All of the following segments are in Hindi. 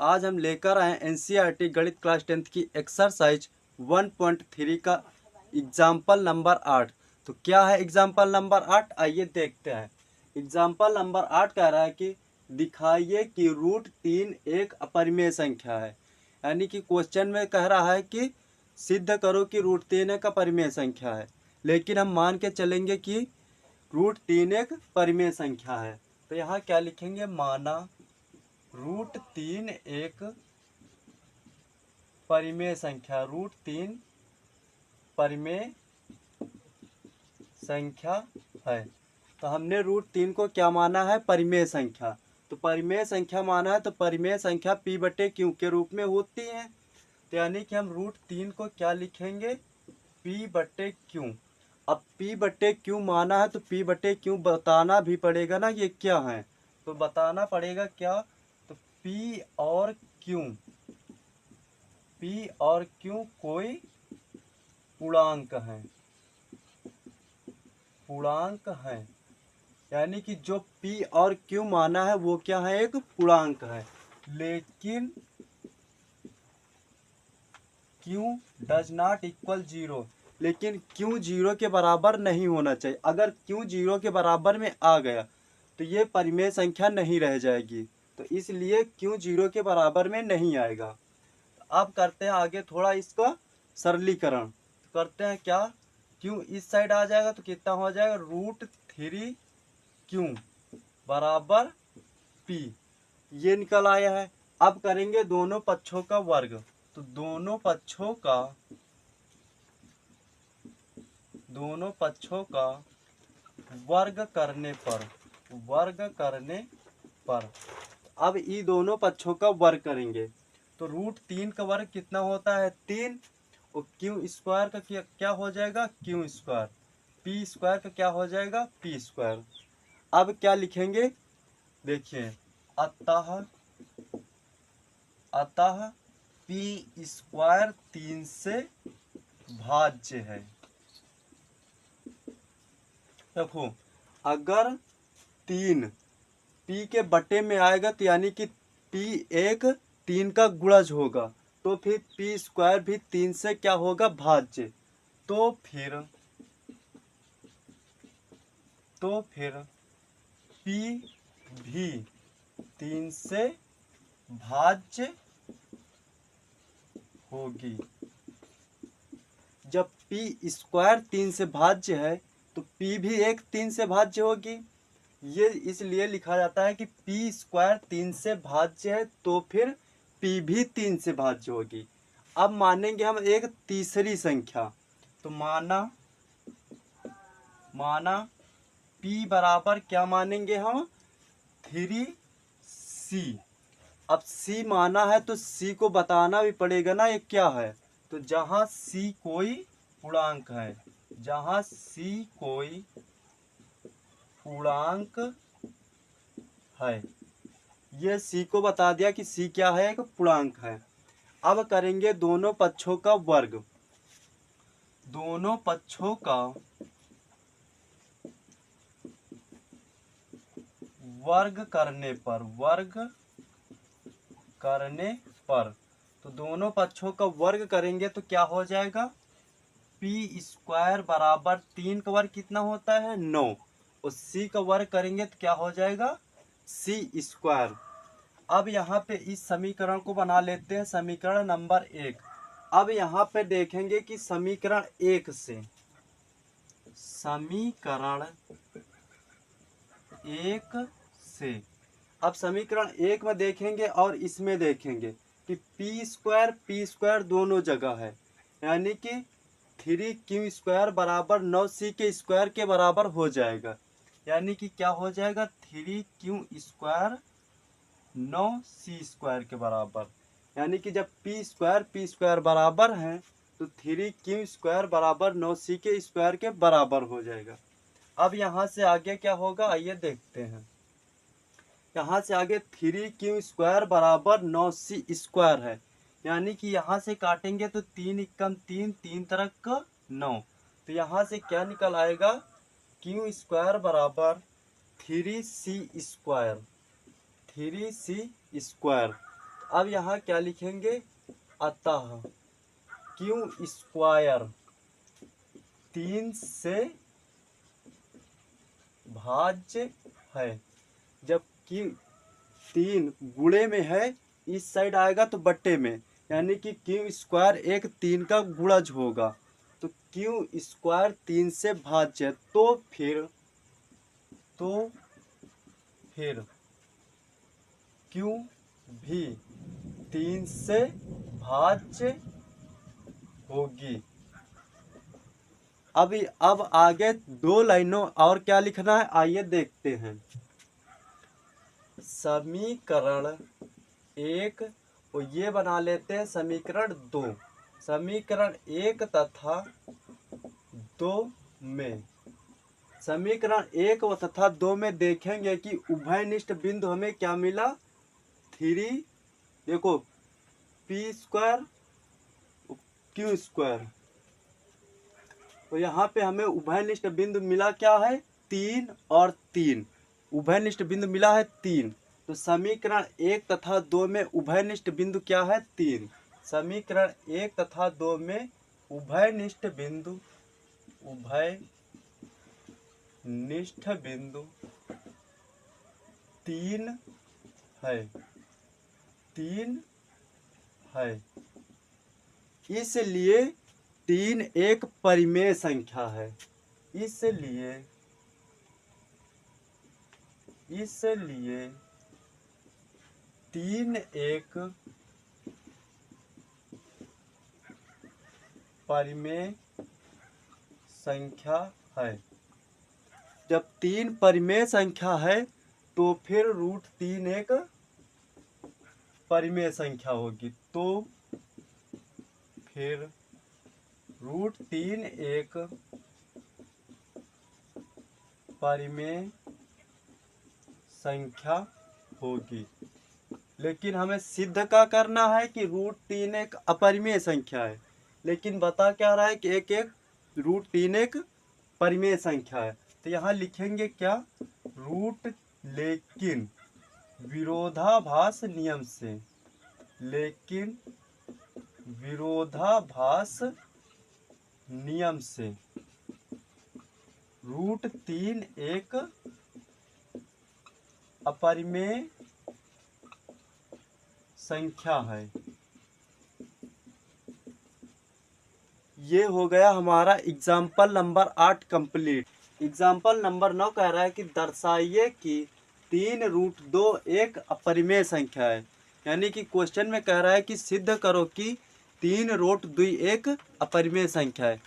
आज हम लेकर आए एनसीईआरटी गणित क्लास 10th की एक्सरसाइज 1.3 का एग्जाम्पल नंबर 8। तो क्या है एग्जाम्पल नंबर 8, आइए देखते हैं। एग्जाम्पल नंबर 8 कह रहा है कि दिखाइए कि √3 एक अपरिमेय संख्या है। यानी कि क्वेश्चन में कह रहा है कि सिद्ध करो कि √3 एक अपरिमेय संख्या है, लेकिन हम मान के चलेंगे कि √3 एक परिमेय संख्या है। तो यहाँ क्या लिखेंगे, माना √3 एक परिमेय संख्या, √3 परिमेय संख्या है। तो हमने √3 को क्या माना है, परिमेय संख्या। तो परिमेय संख्या माना है तो परिमेय संख्या p/q के रूप में होती है। तो यानी कि हम √3 को क्या लिखेंगे, p/q। अब p/q माना है तो p/q बताना भी पड़ेगा ना, ये क्या है। तो बताना पड़ेगा क्या, तो p और q कोई पूर्णांक है। यानी कि जो p और q माना है वो क्या है, एक पूर्णांक है। लेकिन q डज नॉट इक्वल 0, लेकिन q 0 के बराबर नहीं होना चाहिए। अगर q 0 के बराबर में आ गया तो ये परिमेय संख्या नहीं रह जाएगी। तो इसलिए q 0 के बराबर में नहीं आएगा। अब करते हैं आगे थोड़ा इसका सरलीकरण। तो करते हैं क्या, q इस साइड आ जाएगा तो कितना हो जाएगा, √3q बराबर p, ये निकल आया है। अब करेंगे दोनों पक्षों का वर्ग। तो दोनों पक्षों का वर्ग करने पर अब ये दोनों पक्षों का वर्ग करेंगे। तो √3 का वर्ग कितना होता है, 3। और q² का क्या हो जाएगा, q²। p² का क्या हो जाएगा, p²। अब क्या लिखेंगे, देखिए, अतः p² 3 से भाज्य है। देखो, अगर 3 p के बटे में आएगा तो यानी कि p एक 3 का गुणज होगा, तो फिर p² भी 3 से क्या होगा, भाज्य। तो फिर p भी 3 से भाज्य होगी। जब p² 3 से भाज्य है तो p भी एक 3 से भाज्य होगी। ये इसलिए लिखा जाता है कि p² 3 से भाज्य है तो फिर p भी 3 से भाज्य होगी। अब मानेंगे हम एक तीसरी संख्या। तो माना p बराबर क्या मानेंगे हम, 3c। अब c माना है तो c को बताना भी पड़ेगा ना, ये क्या है। तो जहां c कोई पूर्णांक है, ये c को बता दिया कि c क्या है, एक पूर्णांक है। अब करेंगे दोनों पक्षों का वर्ग। दोनों पक्षों का वर्ग करने पर तो दोनों पक्षों का वर्ग करेंगे तो क्या हो जाएगा, p² बराबर 3 का वर्ग कितना होता है, 9। और c का वर्ग करेंगे तो क्या हो जाएगा, c²। अब यहाँ पे इस समीकरण को बना लेते हैं, समीकरण नंबर 1। अब यहाँ पे देखेंगे कि समीकरण 1 से अब समीकरण 1 में देखेंगे और इसमें देखेंगे कि p² दोनों जगह है। यानी कि 3q² बराबर 9c के स्क्वायर के बराबर हो जाएगा। यानी कि क्या हो जाएगा, 3q² 9c² के बराबर। यानी कि जब p² बराबर है तो 3q² बराबर 9c के स्क्वायर के बराबर हो जाएगा। अब यहाँ से आगे क्या होगा, आइए देखते हैं। यहाँ से आगे 3q² बराबर 9c² है। यानी कि यहाँ से काटेंगे तो 3 एकम 3, 3 तरह का 9। तो यहाँ से क्या निकल आएगा, q² बराबर 3c²। अब यहाँ क्या लिखेंगे, अतः क्यू स्क्वायर 3 से भाज्य है। जब क्यू 3 गुणे में है, इस साइड आएगा तो बट्टे में, यानी कि क्यू स्क्वायर एक 3 का गुणज होगा। तो क्यू स्क्वायर 3 से भाज्य, तो फिर क्यू भी 3 से भाज्य होगी। अब आगे 2 लाइनों और क्या लिखना है, आइए देखते हैं। समीकरण 1 और ये बना लेते हैं समीकरण 2। समीकरण 1 तथा 2 में, समीकरण 1 तथा 2 में देखेंगे कि उभयनिष्ठ बिंदु हमें क्या मिला, 3, देखो पी स्क्वायर क्यू स्क्वायर। तो यहाँ पे हमें उभयनिष्ठ बिंदु मिला क्या है, 3 और 3, उभयनिष्ठ बिंदु मिला है 3। तो समीकरण 1 तथा 2 में उभयनिष्ठ बिंदु क्या है, 3। समीकरण 1 तथा 2 में उभयनिष्ठ बिंदु 3 है, 3 है। इसलिए 3 एक परिमेय संख्या है। इसलिए 3 एक परिमेय संख्या है। जब 3 परिमेय संख्या है तो फिर √3 एक परिमेय संख्या होगी। तो फिर √3 एक परिमेय संख्या होगी। लेकिन हमें सिद्ध क्या करना है कि √3 एक अपरिमेय संख्या है, लेकिन बता क्या रहा है कि एक √3 एक परिमेय संख्या है। तो यहाँ लिखेंगे क्या, लेकिन विरोधाभास नियम से, लेकिन विरोधाभास नियम से √3 एक अपरिमेय संख्या है। ये हो गया हमारा example number 8 complete. Example number 9 कह रहा है कि दर्शाइए कि 3√2 एक अपरिमेय संख्या है। यानी कि क्वेश्चन में कह रहा है कि सिद्ध करो कि 3√2 एक अपरिमेय संख्या है।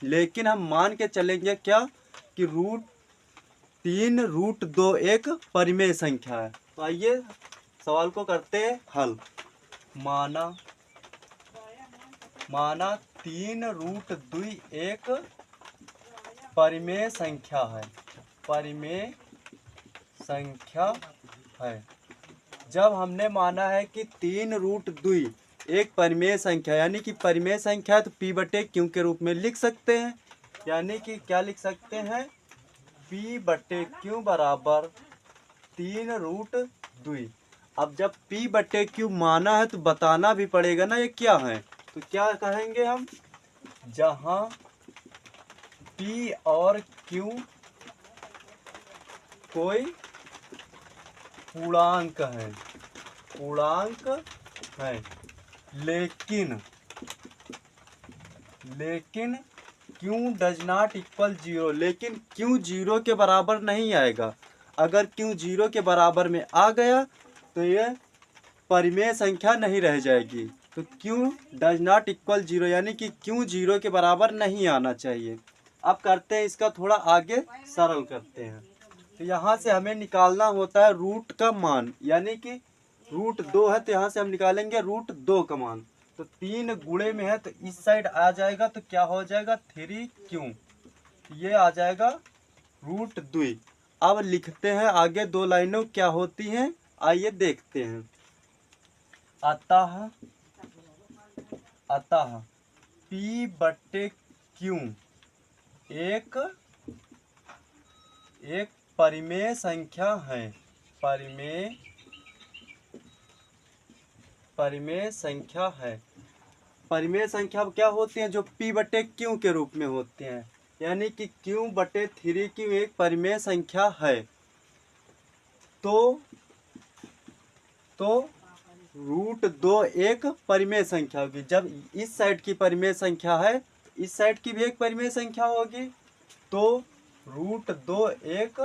लेकिन हम मान के चलेंगे क्या कि 3√2 एक परिमेय संख्या है। तो आइए सवाल को करते हैं हल। माना 3√2 एक परिमेय संख्या है, परिमेय संख्या है। जब हमने माना है कि 3√2 एक परिमेय संख्या, यानी कि परिमेय संख्या है, तो P/Q के रूप में लिख सकते हैं। यानी कि क्या लिख सकते हैं, P/Q बराबर 3√2। अब जब P/Q माना है तो बताना भी पड़ेगा ना ये क्या है। तो क्या कहेंगे हम, जहां P और Q कोई पूर्णांक है, लेकिन Q डज नॉट इक्वल 0, लेकिन Q 0 के बराबर नहीं आएगा। अगर Q 0 के बराबर में आ गया तो ये परिमेय संख्या नहीं रह जाएगी। तो Q डज नॉट इक्वल 0, यानी कि Q 0 के बराबर नहीं आना चाहिए। अब करते हैं इसका थोड़ा आगे सरल करते हैं। तो यहाँ से हमें निकालना होता है रूट का मान, यानी कि √2 है तो यहाँ से हम निकालेंगे √2 का मान। तो 3 गुणे में है तो इस साइड आ जाएगा, तो क्या हो जाएगा 3Q, ये आ जाएगा √2। अब लिखते हैं आगे 2 लाइनों क्या होती हैं, आइए देखते हैं। अतः P/Q एक परिमेय संख्या है, परिमेय संख्या है। परिमेय संख्या क्या होती हैं? जो P बटे Q के रूप में होते हैं, यानी कि Q बटे 3Q एक परिमेय संख्या है। तो √2 एक परिमेय संख्या होगी। जब इस साइड की परिमेय संख्या है, इस साइड की भी एक परिमेय संख्या होगी, तो √2 एक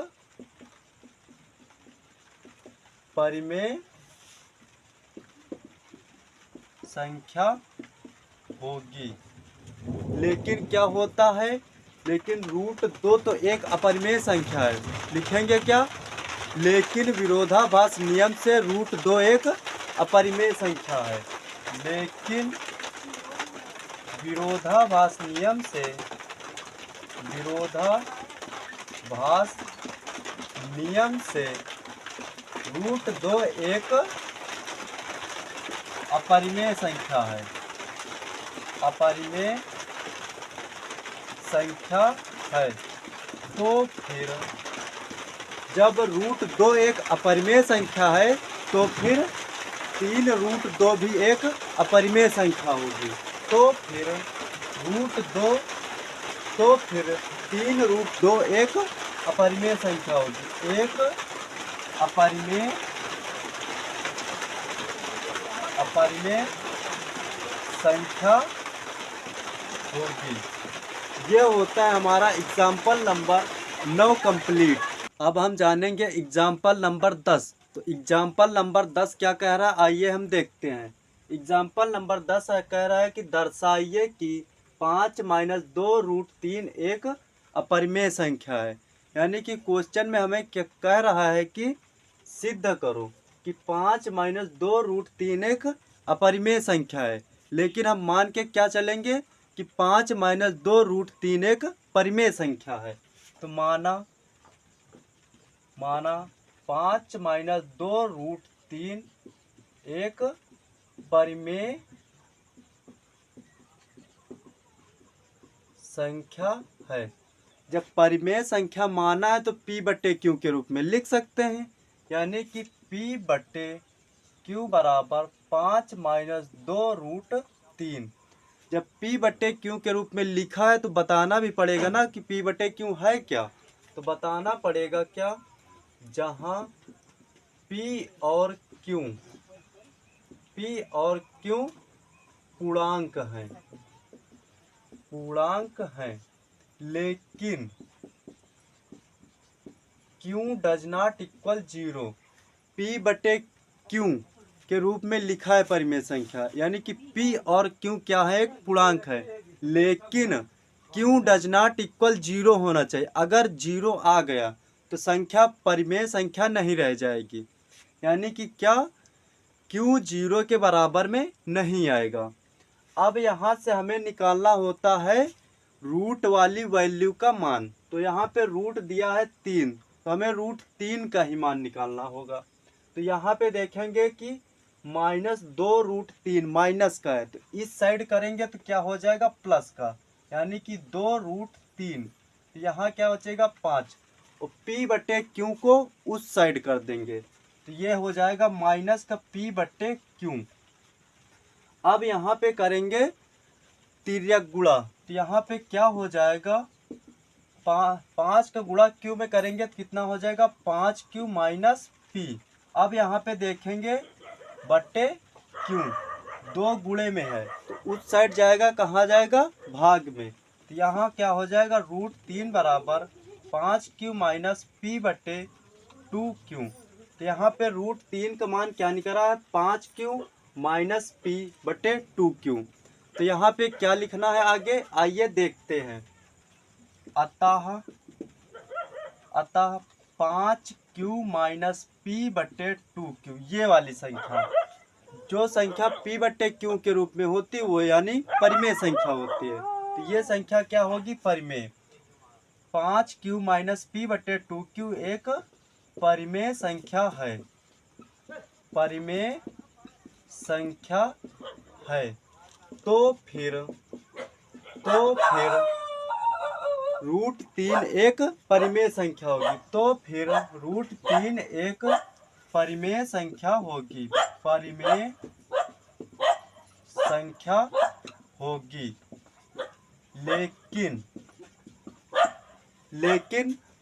परिमेय संख्या होगी। लेकिन क्या होता है? लेकिन √2 तो एक अपरिमेय संख्या है। लिखेंगे क्या? लेकिन विरोधाभास नियम से √2 एक अपरिमेय संख्या है। लेकिन विरोधाभास नियम से √2 एक अपरिमेय संख्या है। अपरिमेय संख्या है। तो फिर जब √2 एक अपरिमेय संख्या है, तो फिर 3√2 भी एक अपरिमेय संख्या होगी। तो फिर 3√2 एक अपरिमेय संख्या होगी। एक अपरिमेय संख्या होगी। ये होता है हमारा एग्जाम्पल नंबर 9 कंप्लीट। अब हम जानेंगे एग्जाम्पल नंबर 10। तो एग्जाम्पल नंबर 10 क्या कह रहा है, आइए हम देखते हैं। एग्जाम्पल नंबर 10 कह रहा है कि दर्शाइए कि 5 - 2√3 एक अपरिमेय संख्या है। यानी कि क्वेश्चन में हमें क्या कह रहा है कि सिद्ध करो कि 5 - 2√3 एक अपरिमेय संख्या है। लेकिन हम मान के क्या चलेंगे कि 5 - 2√3 एक परिमेय संख्या है। तो माना 5 - 2√3 एक परिमेय संख्या है। जब परिमेय संख्या माना है तो P बटे Q के रूप में लिख सकते हैं। यानी कि P बटे Q बराबर 5 - 2√3। जब P बटे Q के रूप में लिखा है तो बताना भी पड़ेगा ना कि P बटे Q है क्या। तो बताना पड़ेगा क्या, जहाँ P और Q पूर्णांक हैं, लेकिन Q does not equal 0। P बटे Q के रूप में लिखा है परिमेय संख्या, यानी कि P और Q क्या है? एक पूर्णांक है। लेकिन Q डज नॉट इक्वल 0 होना चाहिए। अगर 0 आ गया तो संख्या परिमेय संख्या नहीं रह जाएगी। यानी कि क्या, Q 0 के बराबर में नहीं आएगा। अब यहाँ से हमें निकालना होता है रूट वाली वैल्यू का मान। तो यहाँ पे रूट दिया है 3, तो हमें √3 का ही मान निकालना होगा। तो यहाँ पे देखेंगे कि -2√3 माइनस का है, तो इस साइड करेंगे तो क्या हो जाएगा? प्लस का, यानी कि 2√3। तो यहाँ क्या बचेगा? 5। और P बटे Q को उस साइड कर देंगे, तो ये हो जाएगा माइनस का P बटे Q। अब यहाँ पे करेंगे तिर्यक गुणा, तो यहाँ पे क्या हो जाएगा? 5 का गुणा Q में करेंगे तो कितना हो जाएगा? 5Q minus P। अब यहाँ पे देखेंगे बटे Q 2 गुणे में है, तो उस साइड जाएगा, कहाँ जाएगा? भाग में। तो यहाँ क्या हो जाएगा? √3 बराबर 5Q माइनस P बटे 2Q। तो यहाँ पे √3 का मान क्या निकला है? 5Q माइनस P बटे 2Q। तो यहाँ पे क्या लिखना है आगे, आइए देखते हैं। अतः 5Q माइनस P बटे 2Q, ये वाली संख्या, जो संख्या P बटे Q के रूप में होती है वो यानी परिमेय संख्या होती है। तो ये संख्या क्या होगी? परिमेय। 5Q माइनस P बटे 2Q एक परिमेय संख्या है। परिमेय संख्या है। तो फिर √3 एक परिमेय संख्या होगी। तो फिर √3 एक परिमेय संख्या होगी। परिमेय संख्या होगी। लेकिन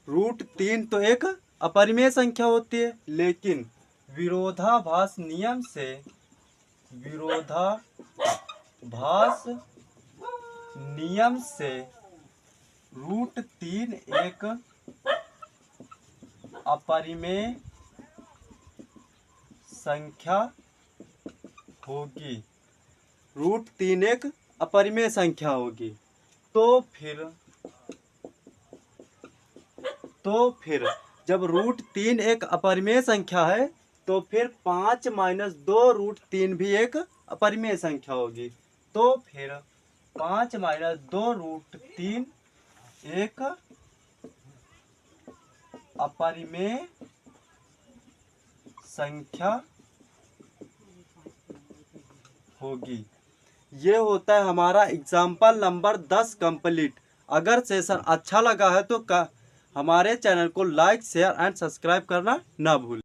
√3 तो एक अपरिमेय संख्या होती है, लेकिन विरोधाभास नियम से √3 एक अपरिमेय संख्या होगी। √3 एक अपरिमेय संख्या होगी। तो फिर जब √3 एक अपरिमेय संख्या है तो फिर 5 - 2 √3 भी एक अपरिमेय संख्या होगी। तो फिर 5 - 2 √3 एक अपरिमेय संख्या होगी। ये होता है हमारा एग्जाम्पल नंबर 10 कंप्लीट। अगर सेशन अच्छा लगा है तो हमारे चैनल को लाइक, शेयर एंड सब्सक्राइब करना ना भूलें।